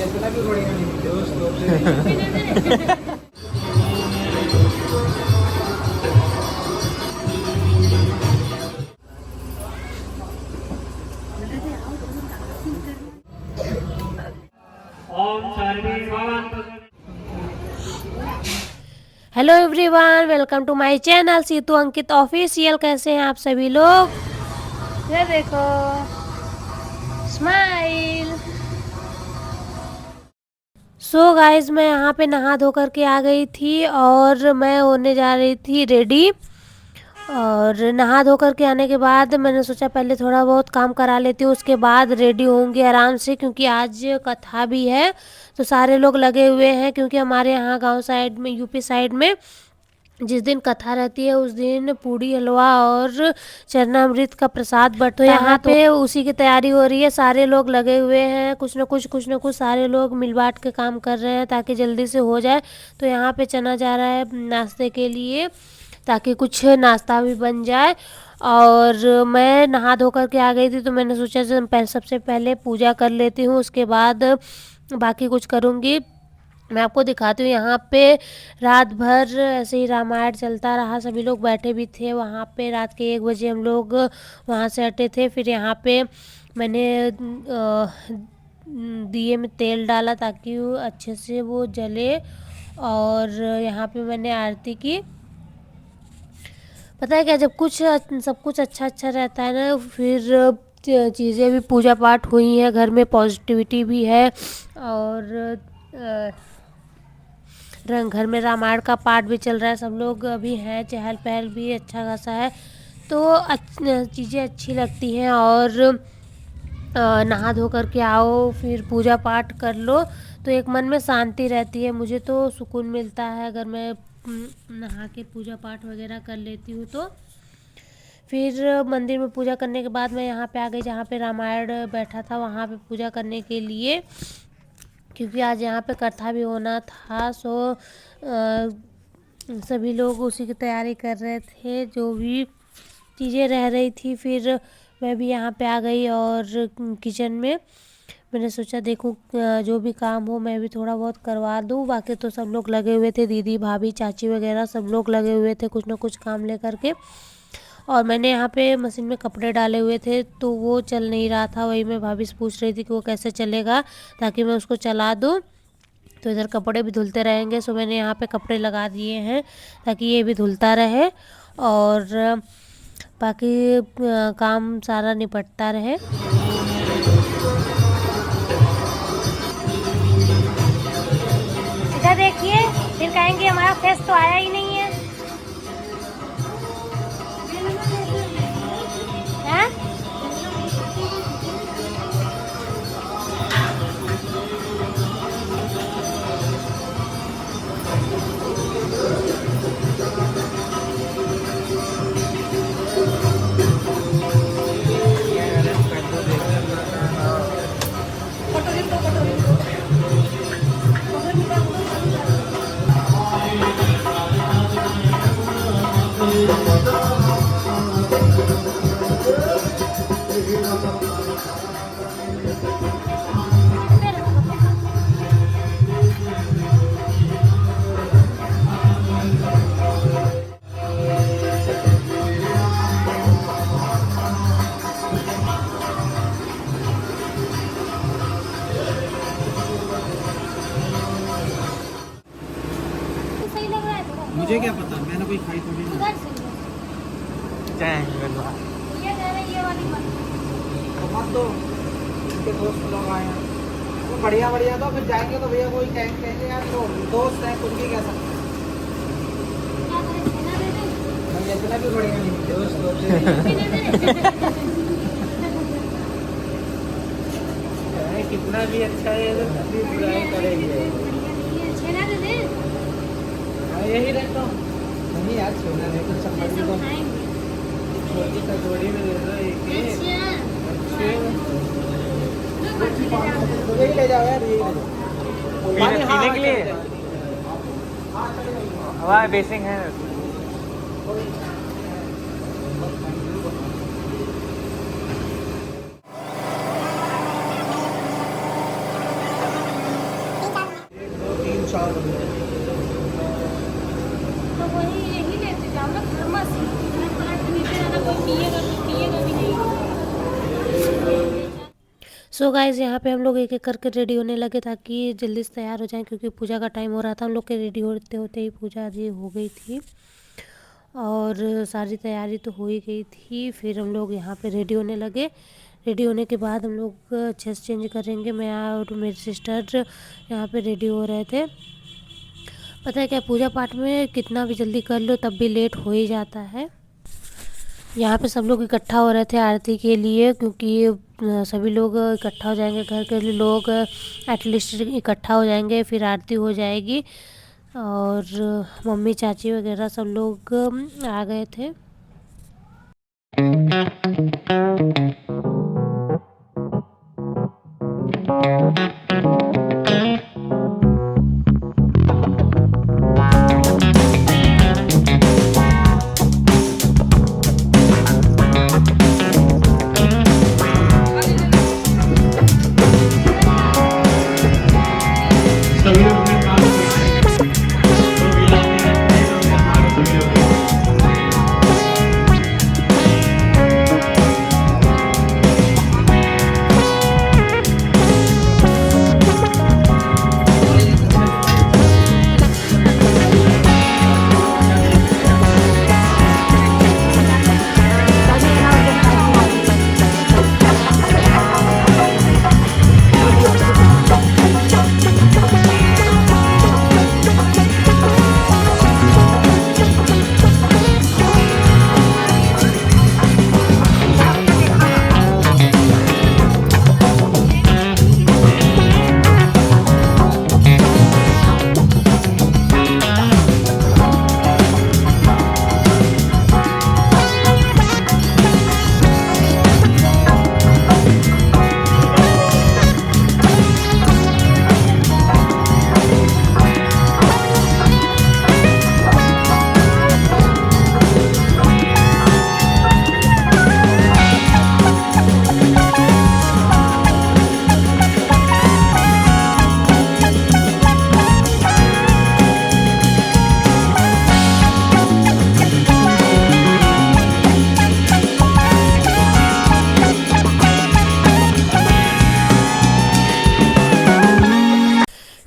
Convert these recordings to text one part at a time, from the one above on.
जितना भी बढ़िया नहीं दोस्त hello everyone, welcome to my channel Situ Ankit official. कैसे हैं आप सभी लोग? ये देखो, स्माइल। सो गाइज, मैं यहाँ पे नहा धो करके आ गई थी और मैं होने जा रही थी रेडी। और नहा धो करके आने के बाद मैंने सोचा पहले थोड़ा बहुत काम करा लेती हूँ, उसके बाद रेडी होंगी आराम से, क्योंकि आज कथा भी है। तो सारे लोग लगे हुए हैं, क्योंकि हमारे यहाँ गांव साइड में, यूपी साइड में जिस दिन कथा रहती है उस दिन पूड़ी हलवा और चरणामृत का प्रसाद बंटता है। तो यहाँ पे उसी की तैयारी हो रही है, सारे लोग लगे हुए हैं, कुछ न कुछ सारे लोग मिल बांट के काम कर रहे हैं ताकि जल्दी से हो जाए। तो यहाँ पे चना जा रहा है नाश्ते के लिए, ताकि कुछ नाश्ता भी बन जाए। और मैं नहा धो करके आ गई थी, तो मैंने सोचा सबसे पहले पूजा कर लेती हूँ, उसके बाद बाकी कुछ करूँगी। मैं आपको दिखाती हूँ। यहाँ पे रात भर ऐसे ही रामायण चलता रहा, सभी लोग बैठे भी थे वहाँ पे। रात के 1 बजे हम लोग वहाँ से हटे थे। फिर यहाँ पे मैंने दिए में तेल डाला ताकि वो अच्छे से वो जले, और यहाँ पे मैंने आरती की। पता है क्या, जब कुछ सब कुछ अच्छा अच्छा रहता है ना, फिर चीज़ें भी, पूजा पाठ हुई हैं, घर में पॉजिटिविटी भी है, और घर में रामायण का पाठ भी चल रहा है, सब लोग अभी हैं, चहल पहल भी अच्छा खासा है, तो चीज़ें अच्छी लगती हैं। और नहा धो करके आओ, फिर पूजा पाठ कर लो, तो एक मन में शांति रहती है। मुझे तो सुकून मिलता है अगर मैं नहा के पूजा पाठ वगैरह कर लेती हूँ। तो फिर मंदिर में पूजा करने के बाद मैं यहाँ पे आ गई, जहाँ पे रामायण बैठा था वहाँ पे पूजा करने के लिए, क्योंकि आज यहाँ पे कथा भी होना था। सो सभी लोग उसी की तैयारी कर रहे थे, जो भी चीज़ें रह रही थी। फिर मैं भी यहाँ पे आ गई और किचन में मैंने सोचा देखूँ जो भी काम हो मैं भी थोड़ा बहुत करवा दूँ। बाकी तो सब लोग लगे हुए थे, दीदी भाभी चाची वगैरह सब लोग लगे हुए थे कुछ ना कुछ काम ले करके। और मैंने यहाँ पे मशीन में कपड़े डाले हुए थे, तो वो चल नहीं रहा था, वही मैं भाभी से पूछ रही थी कि वो कैसे चलेगा ताकि मैं उसको चला दूँ। तो इधर कपड़े भी धुलते रहेंगे, सो मैंने यहाँ पे कपड़े लगा दिए हैं ताकि ये भी धुलता रहे और बाकी काम सारा निपटता रहे। इधर देखिए, फिर कहेंगे हमारा फेस तो आया ही नहीं है। हैं? मुझे क्या पता, मैंने कोई खाई थोड़ी ना। मत दो, उनके दोस्त लोग आए हैं तो बढ़िया बढ़िया, तो फिर जाएंगे तो भैया कोई कहेंगे यार तो दोस्त है, कुछ भी कह सकते हैं। जितना भी बढ़िया नहीं दोस्त कितना भी अच्छा है तो बुराई करेंगे। यही रहता हूँ नहीं यार, छोड़ना नहीं तो चप्पल को छोटी कटोरी में दे दो एक ही ले जाओ यार, यही पीने के लिए हवा बेसिंग है। सो गाइज यहाँ पे हम लोग एक एक करके रेडी होने लगे ताकि जल्दी से तैयार हो जाएं, क्योंकि पूजा का टाइम हो रहा था। हम लोग के रेडी होते होते ही पूजा जी हो गई थी और सारी तैयारी तो हो ही गई थी। फिर हम लोग यहाँ पे रेडी होने लगे। रेडी होने के बाद हम लोग ड्रेस चेंज करेंगे। मैं और मेरी सिस्टर यहाँ पे रेडी हो रहे थे। पता है क्या, पूजा पाठ में कितना भी जल्दी कर लो तब भी लेट हो ही जाता है। यहाँ पे सब लोग इकट्ठा हो रहे थे आरती के लिए, क्योंकि सभी लोग इकट्ठा हो जाएंगे, घर के लोग एटलीस्ट इकट्ठा हो जाएंगे, फिर आरती हो जाएगी। और मम्मी चाची वगैरह सब लोग आ गए थे।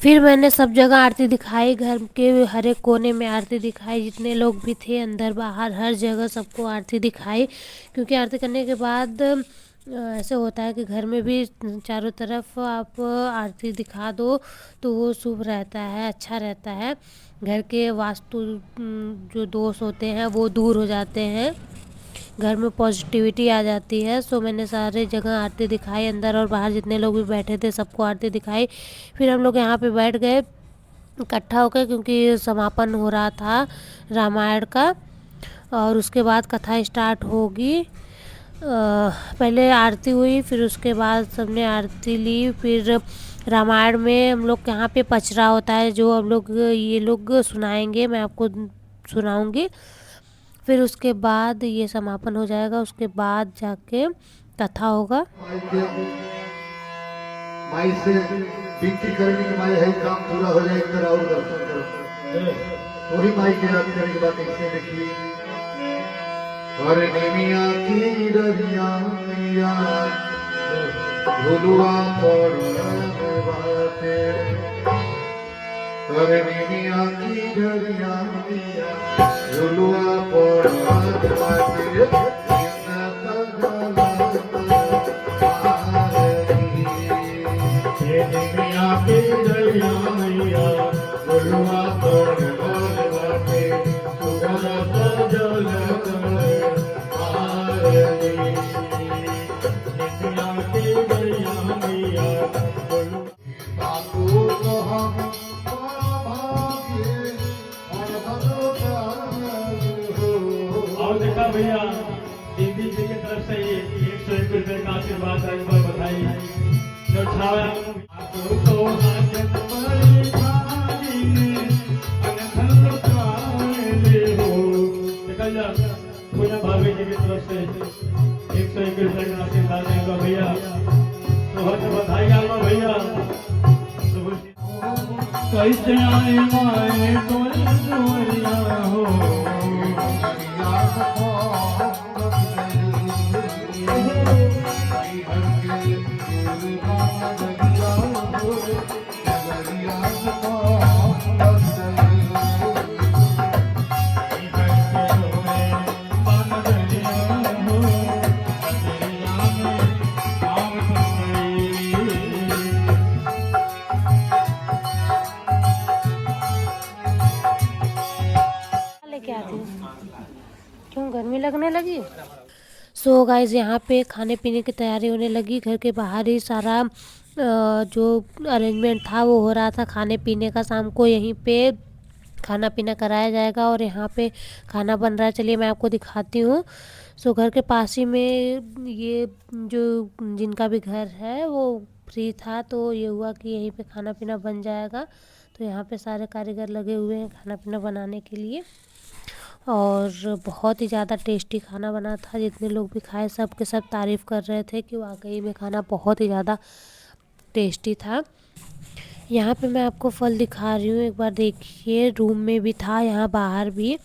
फिर मैंने सब जगह आरती दिखाई, घर के हर एक कोने में आरती दिखाई, जितने लोग भी थे अंदर बाहर हर जगह सबको आरती दिखाई। क्योंकि आरती करने के बाद ऐसे होता है कि घर में भी चारों तरफ आप आरती दिखा दो तो वो शुभ रहता है, अच्छा रहता है। घर के वास्तु जो दोष होते हैं वो दूर हो जाते हैं, घर में पॉजिटिविटी आ जाती है। सो मैंने सारे जगह आरती दिखाई, अंदर और बाहर जितने लोग भी बैठे थे सबको आरती दिखाई। फिर हम लोग यहाँ पे बैठ गए इकट्ठा होकर, क्योंकि समापन हो रहा था रामायण का और उसके बाद कथा स्टार्ट होगी। पहले आरती हुई, फिर उसके बाद सबने आरती ली। फिर रामायण में हम लोग यहाँ पे पचरा होता है जो हम लोग ये लोग सुनाएंगे, मैं आपको सुनाऊंगी। फिर उसके बाद ये समापन हो जाएगा, उसके बाद जाके कथा होगा। माई से विनती करने की माई है काम पूरा हो जाए, इधर और दर्शन करो। वही माई के याद करने के बाद ऐसे देखिए, अरे निमिया की ररिया मैया झुलुआ पड़े बाटे, अरे निमिया की ररिया मैया झुलुआ पड़े बाटे। और देखा भैया दीदी जी की तरफ से 101 रुपए का आशीर्वाद है, पर बधाई जो छाया तो निकल जा। पूजा भाभी जी की तरफ से 101 रुपए का आशीर्वाद है भैया, तो बधाई आलो भैया। कैसे आए माए तो हो लेके आती हूँ, क्यों गर्मी लगने लगी। सो गाइज यहाँ पे खाने पीने की तैयारी होने लगी। घर के बाहर ही सारा जो अरेंजमेंट था वो हो रहा था खाने पीने का। शाम को यहीं पे खाना पीना कराया जाएगा और यहाँ पे खाना बन रहा है। चलिए मैं आपको दिखाती हूँ। सो घर के पास ही में ये जो जिनका भी घर है वो फ्री था, तो ये हुआ कि यहीं पे खाना पीना बन जाएगा। तो यहाँ पे सारे कारीगर लगे हुए हैं खाना पीना बनाने के लिए और बहुत ही ज़्यादा टेस्टी खाना बना था। जितने लोग भी खाए सब के सब तारीफ़ कर रहे थे कि वाकई में खाना बहुत ही ज़्यादा टेस्टी था। यहाँ पे मैं आपको फल दिखा रही हूँ, एक बार देखिए। रूम में भी था, यहाँ बाहर भी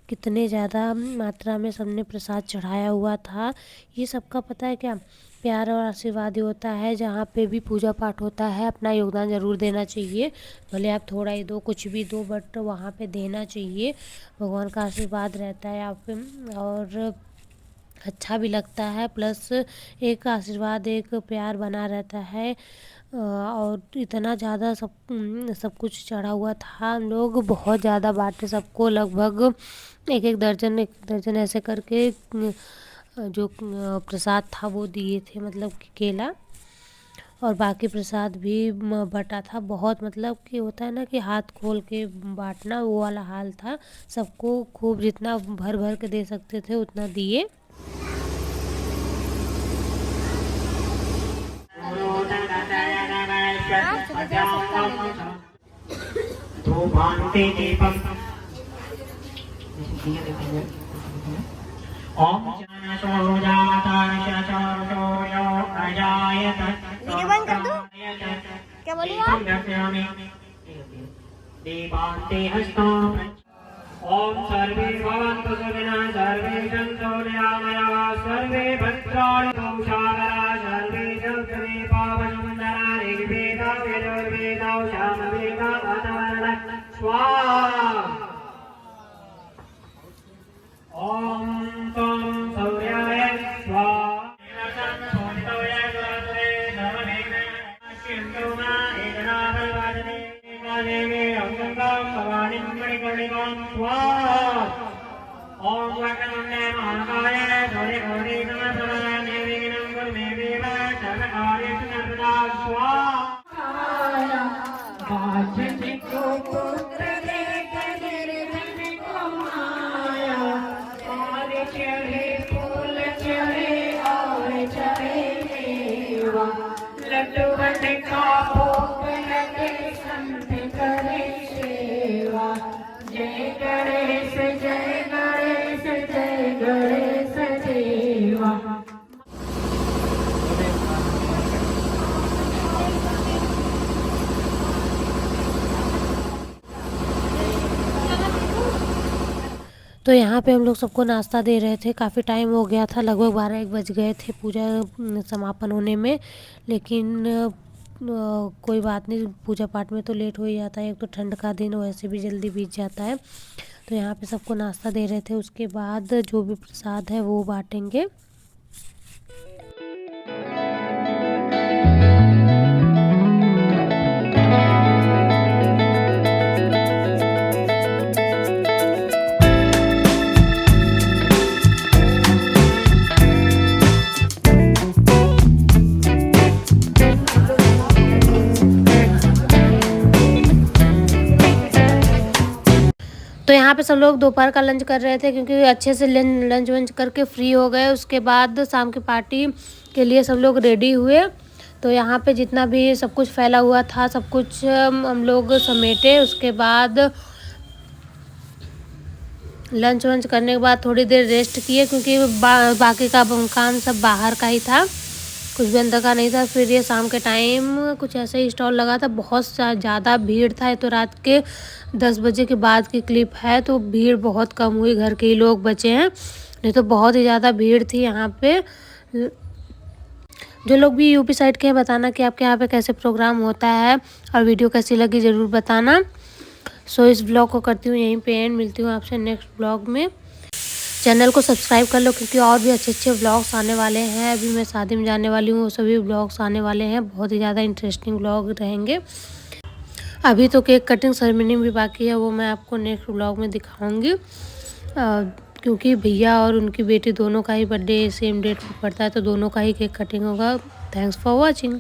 कितने ज़्यादा मात्रा में सबने प्रसाद चढ़ाया हुआ था। ये सबका पता है क्या, प्यार और आशीर्वाद ही होता है। जहाँ पे भी पूजा पाठ होता है अपना योगदान ज़रूर देना चाहिए, भले आप थोड़ा ही दो कुछ भी दो, बट वहाँ पे देना चाहिए। भगवान का आशीर्वाद रहता है आप पे और अच्छा भी लगता है, प्लस एक आशीर्वाद एक प्यार बना रहता है। और इतना ज़्यादा सब कुछ चढ़ा हुआ था। हम लोग बहुत ज़्यादा बांटे सबको, लगभग एक एक दर्जन ऐसे करके जो प्रसाद था वो दिए थे, मतलब कि केला। और बाकी प्रसाद भी बटा था। बहुत मतलब कि होता है ना कि हाथ खोल के बांटना, वो वाला हाल था। सबको खूब जितना भर भर के दे सकते थे उतना दिए। क्या बोली आप? ओम सर्वे भवन्तु सुखिनः, सर्वे सन्तु निरामयाः, सर्वे भद्राणि पश्यन्तु, सर्वे सन्तु पावनमङ्गलानि। ऋग्वेदः यजुर्वेदः सामवेदः अथर्वणः स्वाहा। ओम तं सौर्याय स्वाहा। ओम वक्रतुण्डे महाकाय सूर्यकोटि समप्रभ निर्विघ्नं कुरु मे देव सर्वकार्येषु सर्वदा स्वाहा। लड्डू बंदे का भोग लगे संत करे सेवा। जय गणेश जय गणेश जय गणेश देवा। तो यहाँ पे हम लोग सबको नाश्ता दे रहे थे। काफ़ी टाइम हो गया था, लगभग 12-1 बज गए थे पूजा समापन होने में। लेकिन कोई बात नहीं, पूजा पाठ में तो लेट हो ही जाता है। एक तो ठंड का दिन वैसे भी जल्दी बीत जाता है। तो यहाँ पे सबको नाश्ता दे रहे थे। उसके बाद जो भी प्रसाद है वो बांटेंगे। तो यहाँ पे सब लोग दोपहर का लंच कर रहे थे, क्योंकि अच्छे से लंच वंच करके फ्री हो गए। उसके बाद शाम की पार्टी के लिए सब लोग रेडी हुए। तो यहाँ पे जितना भी सब कुछ फैला हुआ था सब कुछ हम लोग समेटे। उसके बाद लंच वंच करने के बाद थोड़ी देर रेस्ट किए, क्योंकि बाकी का काम सब बाहर का ही था, कुछ भी अंदर का नहीं था। फिर ये शाम के टाइम कुछ ऐसे ही स्टॉल लगा था। बहुत ज़्यादा भीड़ था। ये तो रात के 10 बजे के बाद की क्लिप है, तो भीड़ बहुत कम हुई, घर के ही लोग बचे हैं, नहीं तो बहुत ही ज़्यादा भीड़ थी यहाँ पे। जो लोग भी यूपी साइड के हैं बताना कि आपके यहाँ पे कैसे प्रोग्राम होता है और वीडियो कैसी लगी ज़रूर बताना। सो इस ब्लॉग को करती हूँ यहीं पे एंड, मिलती हूँ आपसे नेक्स्ट ब्लॉग में। चैनल को सब्सक्राइब कर लो क्योंकि और भी अच्छे अच्छे ब्लॉग्स आने वाले हैं। अभी मैं शादी में जाने वाली हूँ, वो सभी ब्लॉग्स आने वाले हैं, बहुत ही ज़्यादा इंटरेस्टिंग ब्लॉग रहेंगे। अभी तो केक कटिंग सेरेमनी भी बाकी है, वो मैं आपको नेक्स्ट ब्लॉग में दिखाऊंगी क्योंकि भैया और उनकी बेटी दोनों का ही बर्थडे सेम डेट पर पड़ता है, तो दोनों का ही केक कटिंग होगा। Thanks for watching.